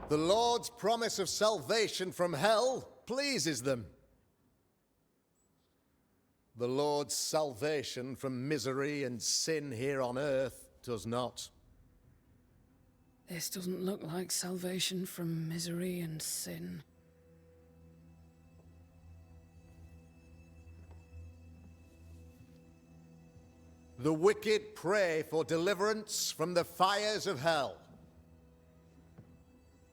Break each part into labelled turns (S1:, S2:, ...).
S1: The Lord's promise of salvation from hell pleases them. The Lord's salvation from misery and sin here on earth does not.
S2: This doesn't look like salvation from misery and sin.
S1: The wicked pray for deliverance from the fires of hell,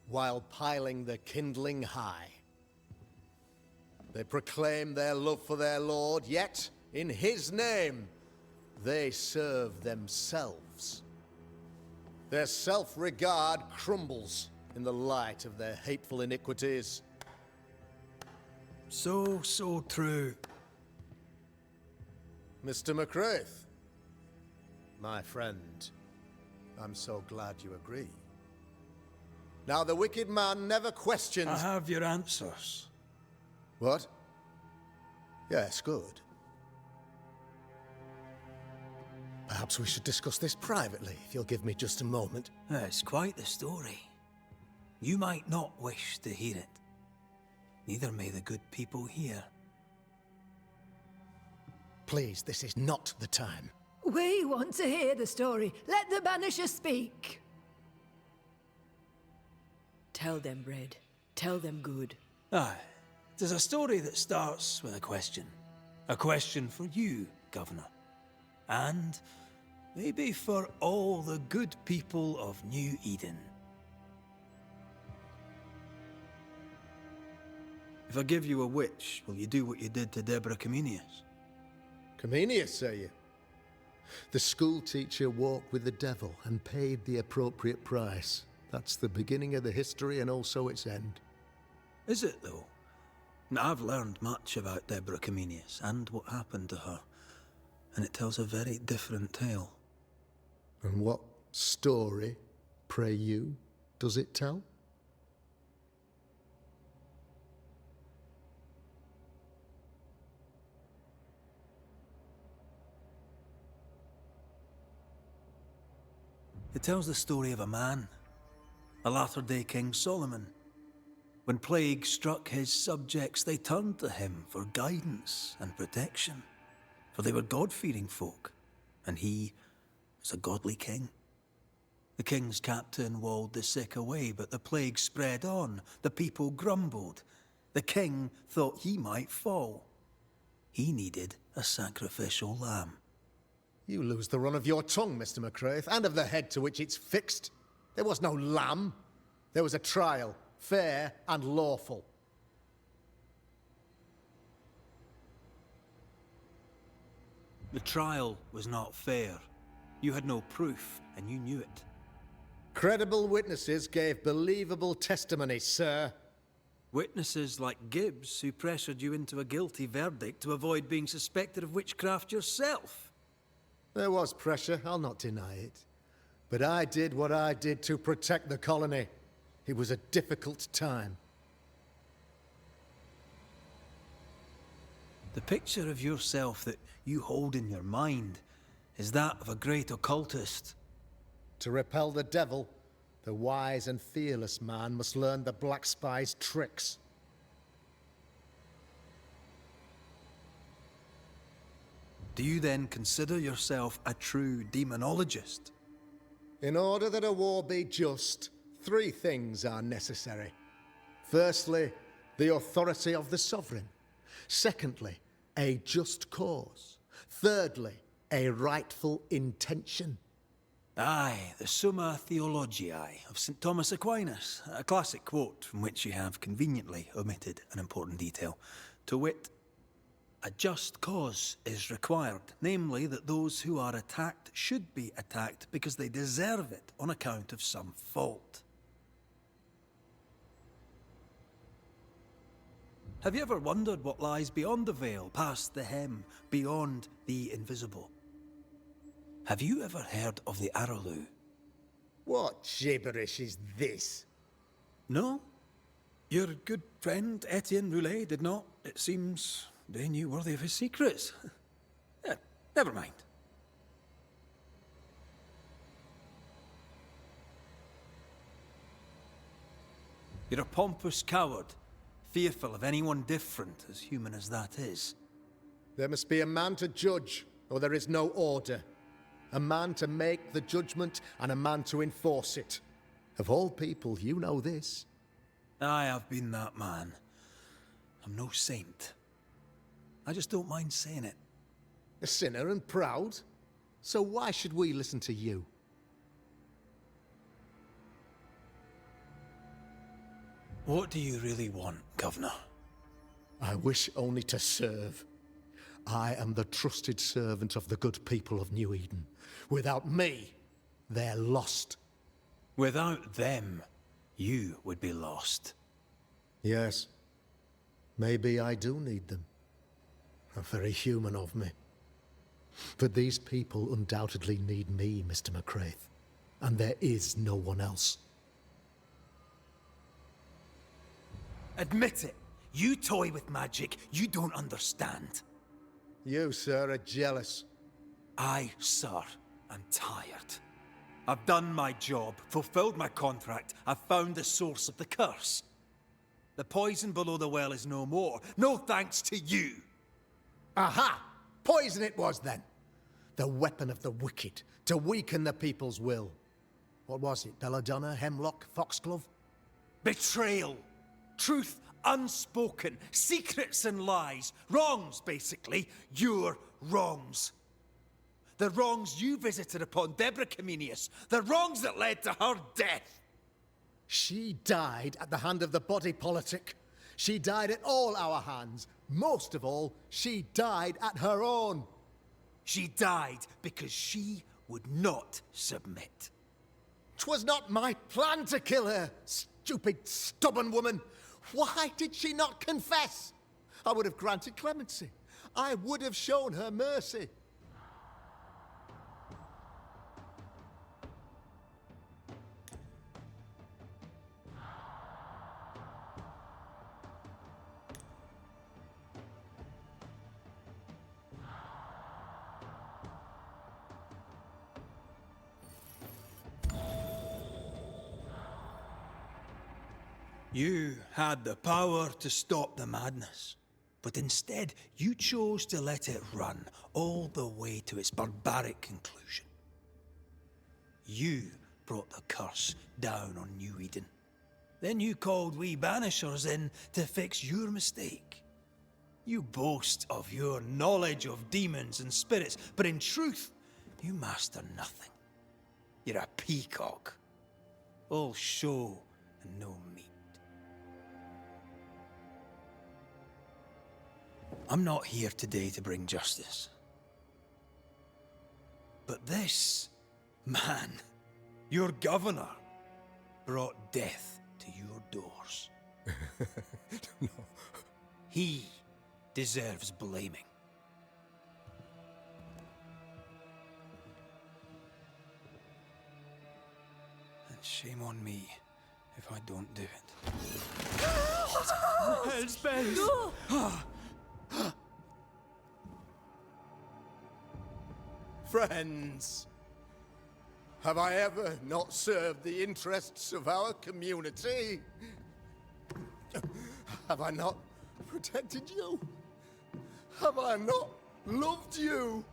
S1: while piling the kindling high. They proclaim their love for their Lord, yet, in His name, they serve themselves. Their self-regard crumbles in the light of their hateful iniquities.
S3: So true.
S1: Mr. McCraith, my friend, I'm so glad you agree. Now, the wicked man never questions...
S3: I have your answers.
S1: What? Yes, good. Perhaps we should discuss this privately, if you'll give me just a moment.
S3: It's quite the story. You might not wish to hear it. Neither may the good people here.
S1: Please, this is not the time.
S4: We want to hear the story. Let the Banishers speak.
S5: Tell them, Red. Tell them good.
S3: Aye. It is a story that starts with a question. A question for you, Governor. And maybe for all the good people of New Eden. If I give you a witch, will you do what you did to Deborah Comenius?
S1: Comenius, say you? The school teacher walked with the devil and paid the appropriate price. That's the beginning of the history and also its end.
S3: Is it, though? I've learned much about Deborah Comenius and what happened to her, and it tells a very different tale.
S1: And what story, pray you, does it tell?
S3: It tells the story of a man, a latter-day King Solomon. When plague struck his subjects, they turned to him for guidance and protection, for they were God-fearing folk, and he was a godly king. The king's captain walled the sick away, but the plague spread on. The people grumbled. The king thought he might fall. He needed a sacrificial lamb.
S1: You lose the run of your tongue, Mr. McCraith, and of the head to which it's fixed. There was no lamb. There was a trial, fair and lawful.
S3: The trial was not fair. You had no proof, and you knew it.
S1: Credible witnesses gave believable testimony, sir.
S3: Witnesses like Gibbs, who pressured you into a guilty verdict to avoid being suspected of witchcraft yourself.
S1: There was pressure, I'll not deny it. But I did what I did to protect the colony. It was a difficult time.
S3: The picture of yourself that you hold in your mind is that of a great occultist.
S1: To repel the devil, the wise and fearless man must learn the Black Spy's tricks.
S3: Do you then consider yourself a true demonologist?
S1: In order that a war be just, 3 things are necessary. Firstly, the authority of the sovereign. Secondly, a just cause. Thirdly, a rightful intention.
S3: Aye, the Summa Theologiae of St. Thomas Aquinas, a classic quote from which you have conveniently omitted an important detail. To wit, a just cause is required, namely that those who are attacked should be attacked because they deserve it on account of some fault. Have you ever wondered what lies beyond the veil, past the hem, beyond the invisible? Have you ever heard of the Araloo?
S1: What gibberish is this?
S3: No? Your good friend Etienne Roulet did not, it seems, deign you worthy of his secrets. Never mind. You're a pompous coward, fearful of anyone different, as human as that is.
S1: There must be a man to judge, or there is no order. A man to make the judgment, and a man to enforce it. Of all people, you know this.
S3: I have been that man. I'm no saint. I just don't mind saying it.
S1: A sinner and proud? So why should we listen to you?
S3: What do you really want, Governor?
S1: I wish only to serve. I am the trusted servant of the good people of New Eden. Without me, they're lost.
S3: Without them, you would be lost.
S1: Yes. Maybe I do need them. Very human of me. But these people undoubtedly need me, Mr. McCraith. And there is no one else.
S3: Admit it. You toy with magic you don't understand.
S1: You, sir, are jealous.
S3: I, sir, am tired. I've done my job, fulfilled my contract, I've found the source of the curse. The poison below the well is no more, no thanks to you.
S1: Aha! Poison it was then. The weapon of the wicked, to weaken the people's will. What was it, belladonna, hemlock, foxglove?
S3: Betrayal. Truth unspoken. Secrets and lies. Wrongs, basically. Your wrongs. The wrongs you visited upon Deborah Comenius. The wrongs that led to her death.
S1: She died at the hand of the body politic. She died at all our hands. Most of all, she died at her own.
S3: She died because she would not submit.
S1: 'Twas not my plan to kill her, stupid, stubborn woman. Why did she not confess? I would have granted clemency. I would have shown her mercy.
S3: You had the power to stop the madness, but instead you chose to let it run all the way to its barbaric conclusion. You brought the curse down on New Eden. Then you called we Banishers in to fix your mistake. You boast of your knowledge of demons and spirits, but in truth, you master nothing. You're a peacock. All show and no meat. I'm not here today to bring justice. But this man, your governor, brought death to your doors.
S1: No.
S3: He deserves blaming. And shame on me if I don't do it. Hell's bells!
S1: Friends, have I ever not served the interests of our community? Have I not protected you? Have I not loved you?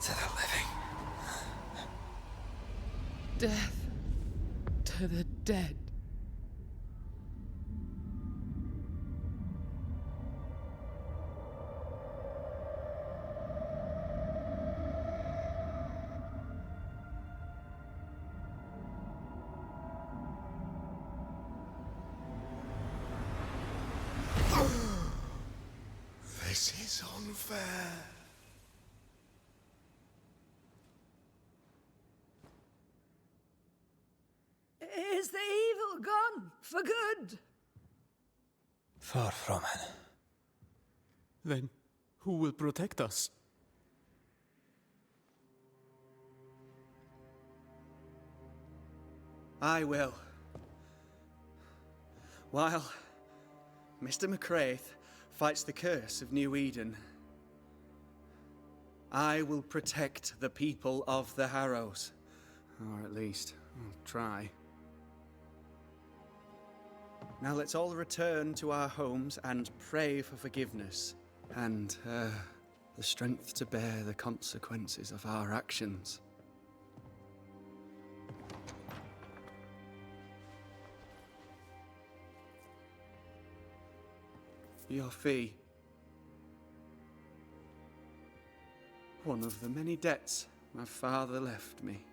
S3: To the living.
S2: Death to the dead.
S1: This is unfair.
S4: Is the evil gone for good?
S3: Far from it.
S6: Then Who will protect us?
S7: I will. While Mr. McCraith fights the curse of New Eden, I will protect the people of the Harrows. Or at least, I'll try. Now let's all return to our homes and pray for forgiveness and the strength to bear the consequences of our actions. Your fee. One of the many debts my father left me.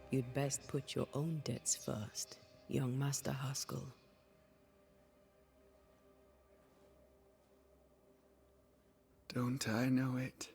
S5: You'd best put your own debts first, young Master Haskell.
S7: Don't I know it?